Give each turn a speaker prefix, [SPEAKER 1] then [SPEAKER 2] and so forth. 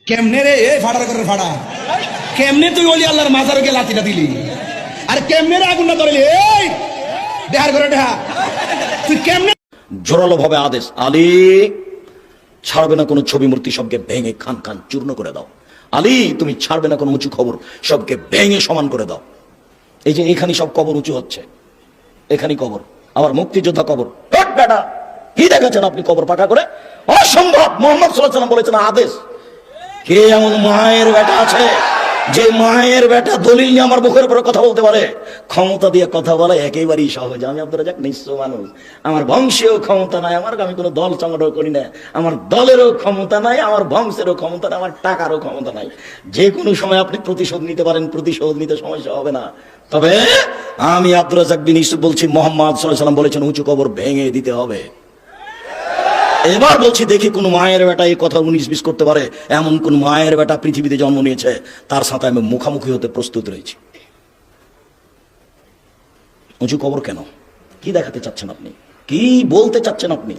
[SPEAKER 1] কেমনে রে এ ফাড়ার করে ফাড়া, কেমনে তুই ওলি আল্লাহর মাজারে গিয়ে লাঠিটা দিলি? আরে কেমনে রে আগুনটা ধরলি? এই দেহার করে দেহা তুই কেমনে?
[SPEAKER 2] জোরালো ভাবে আদেশ, আলী ছাড়বে না কোনো ছবি মূর্তি, সবকে ভেঙে খান খান চূর্ণ করে দাও। আলী তুমি ছাড়বে না কোনো উঁচু খবর, সবকে ভেঙে সমান করে দাও। এই যে এখানে সব কবর উঁচু হচ্ছে, এখানে কবর, আবার মুক্তিযোদ্ধা কবর। বেটা কি দেখাচ্ছেন আপনি কবর পাকা করে? অসম্ভব। মোহাম্মদ সাল্লাল্লাহু আলাইহি ওয়াসাল্লাম বলেছেন আদেশ। কে এমন মায়ের বেটা আছে যে মায়ের বেটা দলিল নিয়ে আমার মুখের উপরে কথা বলতে পারে? ক্ষমতা দিয়ে কথা বলা একেবারেই সহজ। আমি আব্দুর রাজ্জাক নিঃস্ব মানুষ, আমার বংশেও ক্ষমতা নাই, আমি কোনো দল সংগঠন করি না, আমার দলেরও ক্ষমতা নাই, আমার বংশেরও ক্ষমতা নাই, আমার টাকারও ক্ষমতা নাই। যে কোনো সময় আপনি প্রতিশোধ নিতে পারেন, প্রতিশোধ নিতে সমস্যা হবে না। তবে আমি আব্দুর রাজ্জাক বিন ইউসুফ বলছি, মোহাম্মদ সাল্লাল্লাহু আলাইহি ওয়াসাল্লাম বলেছেন উঁচু কবর ভেঙে দিতে হবে। এবার বলছি, দেখি কোন মায়ের বেটা এই কথা 19-20 করতে পারে। এমন কোন মায়ের বেটা পৃথিবীতে জন্ম নিয়েছে, তার সাথে আমি মুখামুখি হতে প্রস্তুত রয়েছি। উঁচু কবর কেন? কি দেখাতে চাচ্ছেন আপনি? কি বলতে চাচ্ছেন আপনি?